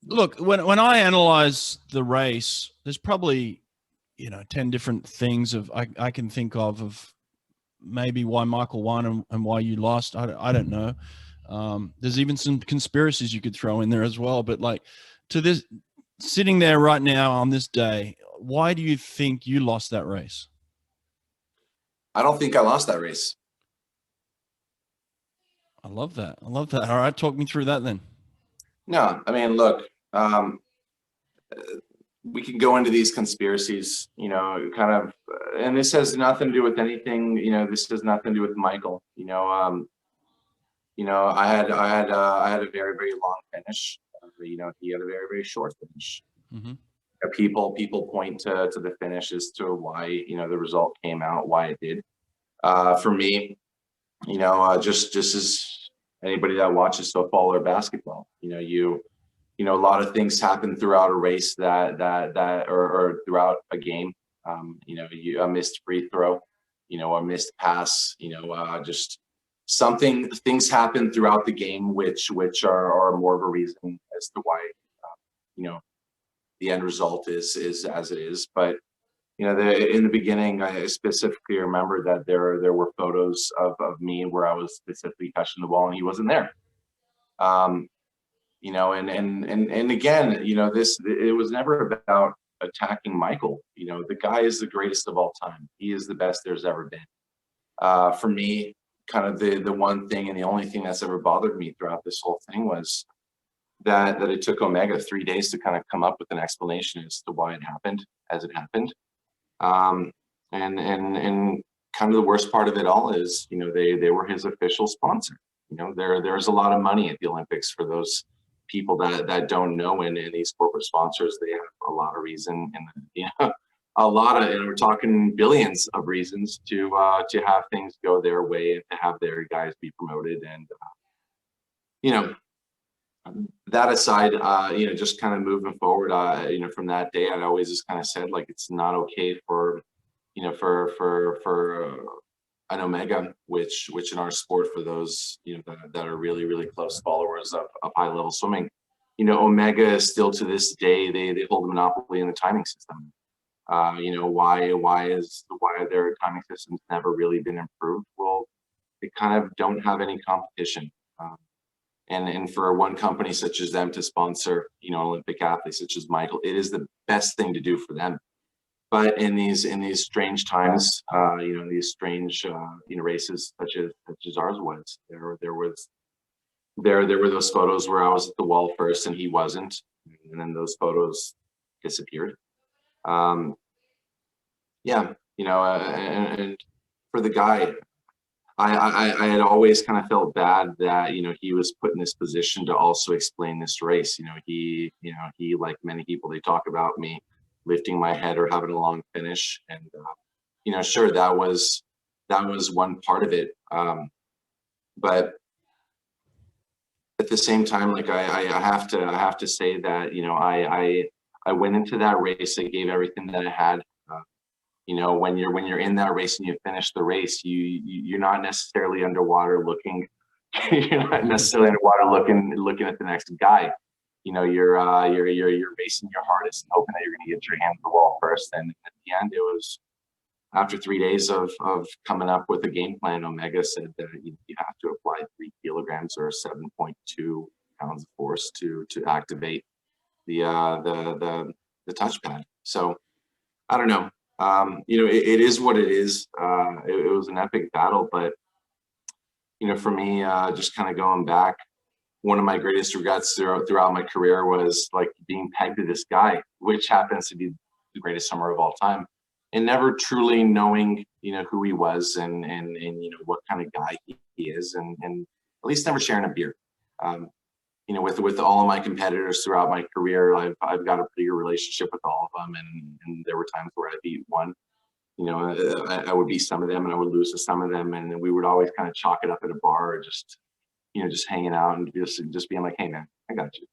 Look, when I analyze the race, there's probably 10 different things I can think of maybe why Michael won and why you lost. I don't know. There's even some conspiracies you could throw in there as well. But like to this, sitting there right now on this day, why do you think you lost that race? I don't think I lost that race. I love that. I love that. All right, talk me through that then. No, I mean, look, we can go into these conspiracies, kind of, and this has nothing to do with anything. This has nothing to do with Michael. I had a very, very long finish. He had a very, very short finish. Mm-hmm. People point to the finish as to why the result came out, why it did. For me, just as anybody that watches football or basketball, a lot of things happen throughout a race or throughout a game. A missed free throw, a missed pass, just things happen throughout the game, which are more of a reason as to why, the end result is as it is. But in the beginning, I specifically remember that there were photos of me where I was specifically touching the ball and he wasn't there. And again, it was never about attacking Michael. The guy is the greatest of all time. He is the best there's ever been. For me, kind of the one thing and the only thing that's ever bothered me throughout this whole thing was that it took Omega 3 days to kind of come up with an explanation as to why it happened as it happened. And kind of the worst part of it all is, they were his official sponsor. There's a lot of money at the Olympics for those people that don't know, and these corporate sponsors, they have a lot of reason, and and we're talking billions of reasons to have things go their way and to have their guys be promoted. And that aside, just kind of moving forward, from that day, I always just kind of said, like, it's not okay for an Omega, which in our sport, for those that are really, really close followers of high level swimming, Omega is still, to this day, they hold a monopoly in the timing system. Why are their timing systems never really been improved? Well, they kind of don't have any competition. And for one company such as them to sponsor, Olympic athletes such as Michael, it is the best thing to do for them. But in these strange times, these strange races such as ours was, there were those photos where I was at the wall first and he wasn't, and then those photos disappeared. And for the guy, I had always kind of felt bad that he was put in this position to also explain this race. He like many people, they talk about me lifting my head or having a long finish, and sure, that was one part of it, but at the same time, like, I have to say that I went into that race, I gave everything that I had. When you're in that race and you finish the race, you're not necessarily underwater looking you're not necessarily underwater looking at the next guy. You're racing your hardest and hoping that you're going to get your hand to the wall first. And at the end, it was after 3 days of coming up with a game plan. Omega said that you have to apply 3 kilograms or 7.2 pounds of force to activate the touchpad. So I don't know. It is what it is. It was an epic battle, but for me, just kind of going back, one of my greatest regrets throughout my career was like being pegged to this guy, which happens to be the greatest swimmer of all time, and never truly knowing, who he was and what kind of guy he is, and at least never sharing a beer. With all of my competitors throughout my career, I've got a pretty good relationship with all of them, and there were times where I beat one. I would beat some of them and I would lose to some of them, and then we would always kind of chalk it up at a bar, or just hanging out and just being like, hey man, I got you.